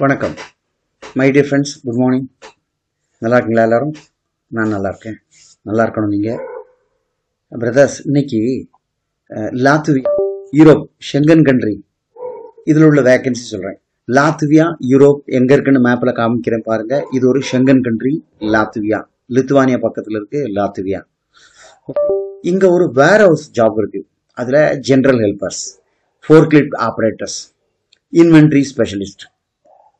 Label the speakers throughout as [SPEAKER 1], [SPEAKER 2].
[SPEAKER 1] வணக்கம் my dear friends, good morning. நல்லா இருக்கீங்களா எல்லாரும்? நான் நல்லா இருக்கேன். நல்லா இருக்கணும் நீங்கள் பிரதர்ஸ். இன்னைக்கு லாத்வியா, யூரோப், ஷெங்கன் கண்ட்ரி இதில் உள்ள வேக்கன்சி சொல்கிறேன். லாத்வியா, யூரோப் எங்கே இருக்குன்னு மேப்பில் காமிக்கிறேன் பாருங்கள். இது ஒரு ஷெங்கன் கண்ட்ரி லாத்வியா. லித்துவானியா பக்கத்தில் இருக்குது லாத்வியா. இங்கே ஒரு வேர் ஹவுஸ் ஜாப் இருக்குது. அதில் general helpers, forklift operators, inventory specialist.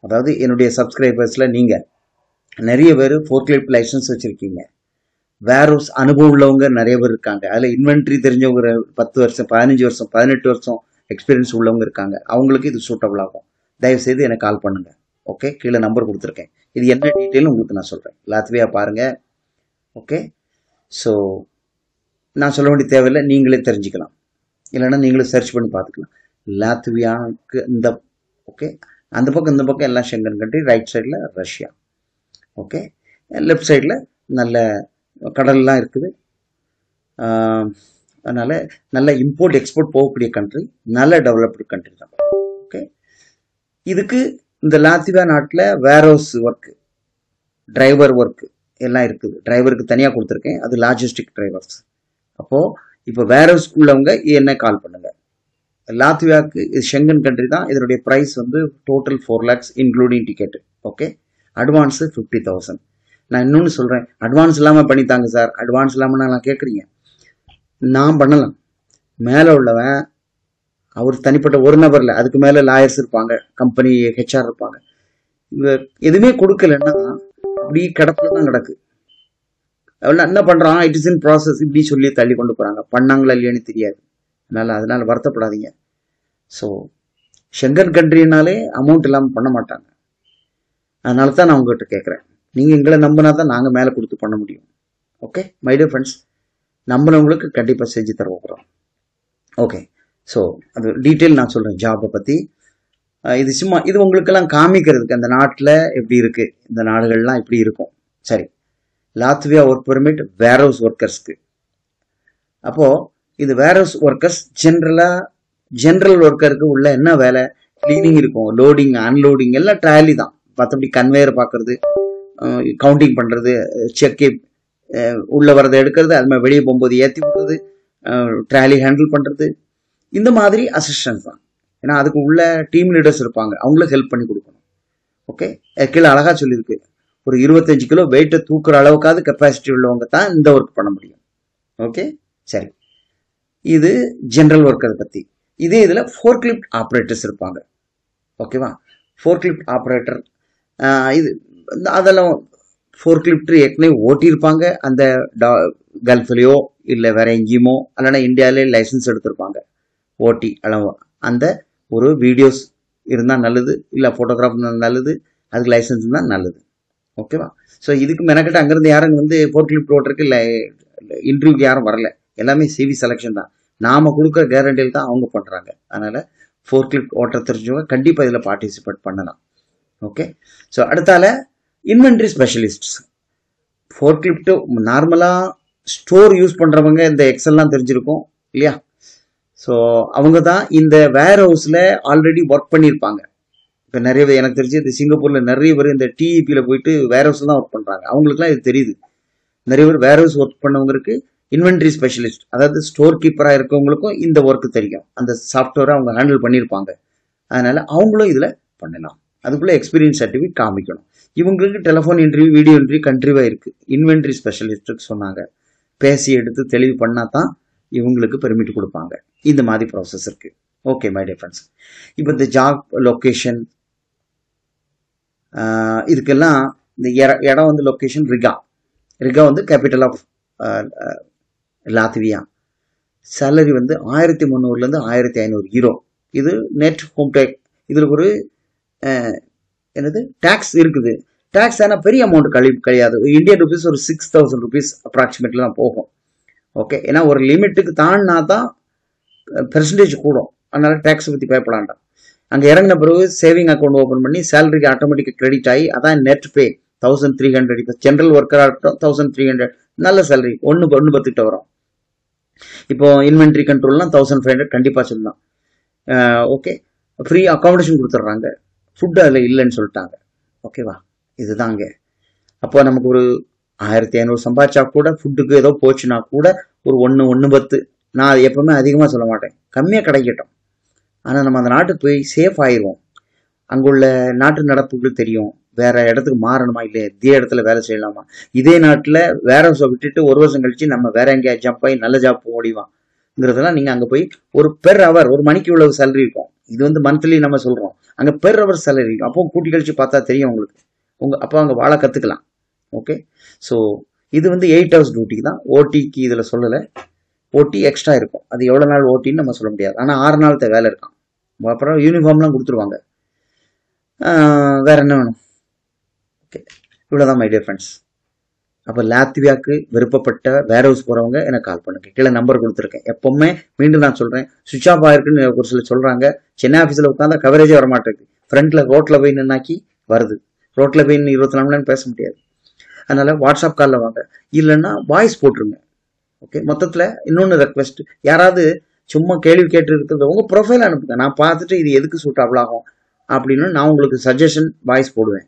[SPEAKER 1] அதாவது என்னுடைய சப்ஸ்கிரைபர்ஸில் நீங்கள் நிறைய பேர் ஃபோர்க்லிஃப்ட் லைசன்ஸ் வச்சுருக்கீங்க. வேர் ஹவுஸ் அனுபவம் உள்ளவங்க நிறைய பேர் இருக்காங்க. அதில் இன்வென்ட்ரி தெரிஞ்சவங்க 10 வருஷம், 15 வருஷம், 18 வருஷம் எக்ஸ்பீரியன்ஸ் உள்ளவங்க இருக்காங்க. அவங்களுக்கு இது சூட்டபிள் ஆகும். தயவுசெய்து எனக்கு கால் பண்ணுங்கள். ஓகே, கீழே நம்பர் கொடுத்துருக்கேன். இது என்ன டீட்டெயிலும் உங்களுக்கு நான் சொல்கிறேன். லாத்வியா பாருங்கள். ஓகே, ஸோ நான் சொல்ல வேண்டிய தேவையில்லை, நீங்களே தெரிஞ்சுக்கலாம். இல்லைன்னா நீங்களே சர்ச் பண்ணி பார்த்துக்கலாம். லாத்வியாவுக்கு இந்த ஓகே, அந்த பக்கம் இந்த பக்கம் எல்லாம் ஷெங்கன் கண்ட்ரி. ரைட் சைடில் ரஷ்யா. ஓகே, லெஃப்ட் சைடில் நல்ல கடல்லாம் இருக்குது. அதனால் நல்ல இம்போர்ட் எக்ஸ்போர்ட் போகக்கூடிய கண்ட்ரி, நல்ல டெவலப்டு கண்ட்ரி தான். ஓகே, இதுக்கு இந்த லாத்வியா நாட்டில் வேர் ஹவுஸ் ஒர்க்கு, டிரைவர் ஒர்க்கு எல்லாம் இருக்குது. டிரைவருக்கு தனியாக கொடுத்துருக்கேன், அது லாஜிஸ்டிக் டிரைவர்ஸ். அப்போது இப்போ வேர் ஹவுஸ் உள்ளவங்க என்ன கால் பண்ணுங்கள். லாத்வியாவுக்கு இது ஷெங்கன் கண்ட்ரி தான். இதனுடைய ப்ரைஸ் வந்து total 4 lakhs including ticket. Okay, advance 50,000. நான் இன்னொன்று சொல்கிறேன், அட்வான்ஸ் இல்லாமல் பண்ணித்தாங்க சார். அட்வான்ஸ் இல்லாமல் நான் கேட்குறீங்க, நான் பண்ணலாம். மேலே உள்ளவன் அவர் தனிப்பட்ட ஒரு நபரில், அதுக்கு மேலே லாயர்ஸ் இருப்பாங்க, கம்பெனி ஹெச்ஆர் இருப்பாங்க. இவர் எதுவுமே கொடுக்கலன்னா அப்படி கிடப்பில் தான் கிடக்கு. என்ன பண்ணுறான், இட் இஸ் இன் ப்ராசஸ் இப்படி சொல்லி தள்ளி கொண்டு போகிறாங்க. பண்ணாங்களா இல்லையான்னு தெரியாது. அதனால் வருத்தப்படாதீங்க. ஸோ ஷெங்கன் கண்ட்ரினாலே அமௌண்ட் இல்லாமல் பண்ண மாட்டாங்க. அதனால தான் நான் உங்கள்கிட்ட கேட்குறேன். நீங்கள் எங்களை நம்பினா தான் நாங்கள் மேலே கொடுத்து பண்ண முடியும். ஓகே மை டியர் ஃப்ரெண்ட்ஸ், நம்பினவங்களுக்கு கண்டிப்பாக செஞ்சு தர போகிறோம். ஓகே, ஸோ அது டீட்டெயில் நான் சொல்கிறேன் ஜாபை பற்றி. இது சும்மா இது உங்களுக்கெல்லாம் காமிக்கிறதுக்கு அந்த நாட்டில் எப்படி இருக்குது, இந்த நாடுகள்லாம் எப்படி இருக்கும். சரி, லாத்வியா ஒர்க் பெர்மிட் வேர் ஹவுஸ் ஒர்க்கர்ஸ்க்கு. அப்போது இது வேர் ஹவுஸ் ஒர்க்கர்ஸ் ஜென்ரல் ஒர்க்கருக்கு உள்ள என்ன வேலை, கிளீனிங் இருக்கும், லோடிங் அன்லோடிங் எல்லாம் ட்ராலி தான். மற்றபடி கன்வேயர் பார்க்குறது, கவுண்டிங் பண்ணுறது, செக்கு உள்ளே வரதை எடுக்கிறது, அது மாதிரி வெளியே போகும்போது ஏற்றி விடுறது, ட்ராலி ஹேண்டில் பண்ணுறது, இந்த மாதிரி அசிஸ்டன்ஸ் தான். ஏன்னா அதுக்கு உள்ள டீம் லீடர்ஸ் இருப்பாங்க, அவங்களும் ஹெல்ப் பண்ணி கொடுக்கணும். ஓகே, கீழே அழகாக சொல்லியிருக்கு, ஒரு 25 கிலோ வெயிட்டை தூக்குற அளவுக்காவது கெப்பாசிட்டி உள்ளவங்க தான் இந்த ஒர்க் பண்ண முடியும். ஓகே, சரி, இது ஜென்ரல் ஒர்க்கரை பற்றி. இதே இதில் ஃபோர்க்லிஃப்ட் ஆப்ரேட்டர்ஸ் இருப்பாங்க. ஓகேவா, ஃபோர்க்லிஃப்ட் ஆப்ரேட்டர் இது அதெல்லாம் ஃபோர்க்லிஃப்ட் ஏற்கனவே ஓட்டியிருப்பாங்க. அந்த கல்ஃப்லேயோ இல்லை வேற எங்கேயுமோ இல்லைன்னா இந்தியாவிலே லைசன்ஸ் எடுத்திருப்பாங்க ஓட்டி அளவு. அந்த ஒரு வீடியோஸ் இருந்தால் நல்லது, இல்லை ஃபோட்டோகிராஃப் நல்லது, அதுக்கு லைசன்ஸ் இருந்தால் நல்லது. ஓகேவா, ஸோ இதுக்கு மெனக்கிட்ட அங்கேருந்து யாரும் வந்து ஃபோர்க்லிஃப்ட் ஓட்டுறதுக்கு இல்லை இன்டர்வியூக்கு யாரும் வரல. எல்லாமே சிவி செலெக்ஷன் தான். நாம் கொடுக்குற கேரண்டியில் தான் அவங்க பண்ணுறாங்க. அதனால் ஃபோர்க்லிஃப்ட் ஓட்ட தெரிஞ்சவங்க கண்டிப்பாக இதில் பார்ட்டிசிபேட் பண்ணலாம். ஓகே, ஸோ அடுத்தால இன்வென்ட்ரி ஸ்பெஷலிஸ்ட்ஸ். ஃபோர்க்லிஃப்ட்டு நார்மலாக ஸ்டோர் யூஸ் பண்ணுறவங்க இந்த எக்ஸல்லாம் தெரிஞ்சிருக்கும் இல்லையா. ஸோ அவங்க தான் இந்த வேர் ஹவுஸில் ஆல்ரெடி ஒர்க் பண்ணியிருப்பாங்க. இப்போ நிறைய பேர் எனக்கு தெரிஞ்சு இந்த சிங்கப்பூரில் நிறைய பேர் இந்த டிஇபியில் போயிட்டு வேர் ஹவுஸில் தான் ஒர்க் பண்ணுறாங்க. அவங்களுக்குலாம் இது தெரியுது. நிறைய பேர் வேர் ஹவுஸ் ஒர்க் பண்ணவங்களுக்கு இன்வென்ட்ரி ஸ்பெஷலிஸ்ட், அதாவது ஸ்டோர் கீப்பராக இருக்கவங்களுக்கும் இந்த ஒர்க்கு தெரியும். அந்த சாஃப்ட்வேரை அவங்க ஹேண்டில் பண்ணியிருப்பாங்க. அதனால் அவங்களும் இதில் பண்ணலாம். அதுக்குள்ளே எக்ஸ்பீரியன்ஸ் சர்டிஃபிகேட் காமிக்கணும். இவங்களுக்கு டெலிஃபோன் இன்டர்வியூ, வீடியோ இன்டர்வியூ கண்ட்ரிவாக இருக்குது. இன்வென்ட்ரி ஸ்பெஷலிஸ்ட்டுக்கு சொன்னாங்க. பேசி எடுத்து தெளிவு பண்ணால் தான் இவங்களுக்கு பெர்மிட் கொடுப்பாங்க. இந்த மாதிரி ப்ராசஸ் இருக்குது. ஓகே மை டியர் ஃப்ரெண்ட்ஸ், இப்போ இந்த ஜாப் லொக்கேஷன் இதுக்கெல்லாம் இந்த இடம் வந்து லொக்கேஷன் ரிகா வந்து கேபிட்டல் ஆஃப் லாத்வியா. சேலரி வந்து 1300 1500 யூரோ. இது நெட் ஹோம் டேக். இதில் ஒரு என்னது டேக்ஸ் இருக்குது. டேக்ஸ் ஆனால் பெரிய அமௌண்ட் கிடையாது. இந்தியன் ருபீஸ் ஒரு 6000 rupees அப்ராக்சிமேட்லி தான் போகும். ஓகே, ஏன்னா ஒரு லிமிட்டுக்கு தாண்டினா தான் பெர்சன்டேஜ் கூடும். அதனால் டேக்ஸை பற்றி பயப்படாண்டாம். அங்கே இறங்கின பிறகு சேவிங் அக்கௌண்ட் ஓப்பன் பண்ணி சேலரிக்கு ஆட்டோமேட்டிக்காக கிரெடிட் ஆகி அதான் நெட் பே 1300. இப்போ ஜென்ரல் ஒர்க்கராக இருக்கட்டும் 1300 நல்ல சேலரி. 110 கிட்ட வரும். இப்போ இன்வென்ட்ரி கண்ட்ரோல்லாம் 1500 கண்டிப்பாக சொல்லலாம். ஓகே, ஃப்ரீ அக்காமடேஷன் கொடுத்துட்றாங்க. ஃபுட்டு அதில் இல்லைன்னு சொல்லிட்டாங்க. ஓகேவா, இதுதாங்க. அப்போ நமக்கு ஒரு 1500 சம்பாதிச்சா கூட ஃபுட்டுக்கு ஏதோ போச்சுன்னா கூட ஒரு 1-10, நான் எப்பவுமே அதிகமாக சொல்ல மாட்டேன், கம்மியாக கிடைக்கட்டும். ஆனால் நம்ம அந்த நாட்டுக்கு போய் சேஃப் ஆயிடுவோம். அங்குள்ள நாட்டு நடப்புகள் தெரியும். வேற இடத்துக்கு மாறணுமா இல்லை இதே இடத்துல வேலை செய்யலாமா, இதே நாட்டில் வேற விட்டுட்டு ஒரு வருஷம் கழிச்சு நம்ம வேற எங்கேயா ஜம்ப் ஆகி நல்ல ஜாப் முடியுமாங்கிறதெல்லாம் நீங்கள் அங்கே போய் ஒரு பெர் ஹவர் ஒரு மணிக்கு இவ்வளவு சேலரி இருக்கும். இது வந்து மந்த்லி நம்ம சொல்கிறோம், அங்கே பெர் ஹவர் சேலரி இருக்கும். அப்போ கூட்டி கழிச்சு பார்த்தா தெரியும் உங்களுக்கு. அப்போ அங்கே வாழ கற்றுக்கலாம். ஓகே, ஸோ இது வந்து 8 hours டியூட்டி தான். ஓடிக்கு இதில் சொல்லலை, ஓடி எக்ஸ்ட்ரா இருக்கும். அது எவ்வளோ நாள் ஓட்டின்னு நம்ம சொல்ல முடியாது. ஆனால் 6 நாள் வேலை இருக்கும். அப்புறம் யூனிஃபார்ம்லாம் கொடுத்துருவாங்க. வேற என்ன வேணும்? ஓகே, இவ்வளோதான் மை டியர் ஃப்ரெண்ட்ஸ். அப்போ லாத்வியாவுக்கு விருப்பப்பட்ட வேர் ஹவுஸ் போகிறவங்க எனக்கு கால் பண்ணுங்க. கீழே நம்பர் கொடுத்துருக்கேன். எப்பவுமே மீண்டும் நான் சொல்கிறேன், சுவிட்ச் ஆஃப் ஆயிருக்குன்னு ஒரு சிலர் சொல்கிறாங்க. சென்னை ஆஃபீஸில் உட்காந்தா கவரேஜே வரமாட்டேங்குது. ஃப்ரண்ட்டில் ரோட்டில் போய் நின்னாக்கி வருது. ரோட்டில் போய் 24 மணி நேரம் பேச முடியாது. அதனால வாட்ஸ்அப் காலில் வாங்க, இல்லைன்னா வாய்ஸ் போட்டுருங்க. ஓகே, மொத்தத்தில் இன்னொன்று ரெக்வெஸ்ட், யாராவது சும்மா கேள்வி கேட்டு இருக்கிறத உங்கள் ப்ரொஃபைல் அனுப்புங்க. நான் பார்த்துட்டு இது எதுக்கு சூட்டபிள் ஆகும் அப்படின்னு நான் உங்களுக்கு சஜஷன் வாய்ஸ் போடுவேன்.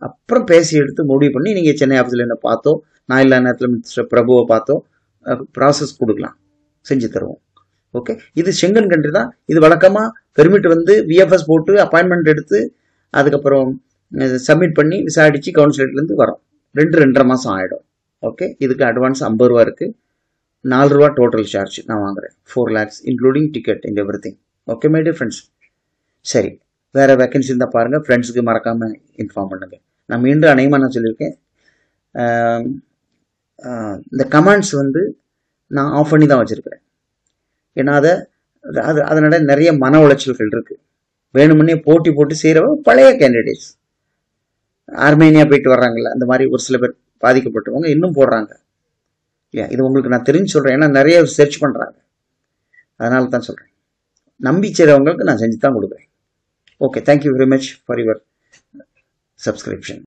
[SPEAKER 1] அப்புறம் பேசி எடுத்து முடிவு பண்ணி நீங்கள் சென்னை ஆஃபீஸில் என்ன பார்த்தோ, நான் இல்லா நேரத்தில் மிஸ்டர் பிரபுவை பார்த்தோ ப்ராசஸ் கொடுக்கலாம், செஞ்சு தருவோம். ஓகே, இது ஷெங்கன் கண்ட்ரி தான். இது வழக்கமாக பெர்மிட் வந்து விஎஃப்எஸ் போட்டு அப்பாயின்மெண்ட் எடுத்து அதுக்கப்புறம் சப்மிட் பண்ணி விசாரிச்சு கவுன்சிலேட்லேருந்து வரோம். 2-2.5 மாதம் ஆகிடும். ஓகே, இதுக்கு அட்வான்ஸ் 50 ரூபா இருக்குது. 4 ரூபா டோட்டல் சார்ஜ் நான் வாங்குறேன். 4 lakhs including ticket and every thing. Okay my dear friends. சரி, வேறு வேக்கன்சி இருந்தால் பாருங்கள், ஃப்ரெண்ட்ஸுக்கு மறக்காமல் இன்ஃபார்ம் பண்ணுங்கள். நான் மீண்டும் அநேகமாக நான் சொல்லியிருக்கேன், இந்த கமெண்ட்ஸ் வந்து நான் ஆஃப் பண்ணி தான் வச்சுருக்கிறேன். ஏன்னா அதனால நிறைய மன உளைச்சல்கள் இருக்குது. வேணுமுன்னே போட்டி போட்டு செய்கிறவங்க பழைய கேண்டிடேட்ஸ், ஆர்மேனியா போயிட்டு வர்றாங்கல்ல, அந்த மாதிரி ஒரு சில பேர் பாதிக்கப்பட்டவங்க இன்னும் போடுறாங்க. இல்லையா, இது உங்களுக்கு நான் தெரிஞ்சு சொல்கிறேன். ஏன்னா நிறைய சர்ச் பண்ணுறாங்க, அதனால தான் சொல்கிறேன். நம்பி செய்கிறவங்களுக்கு நான் செஞ்சு தான் கொடுக்குறேன். Okay, thank you very much for your subscription.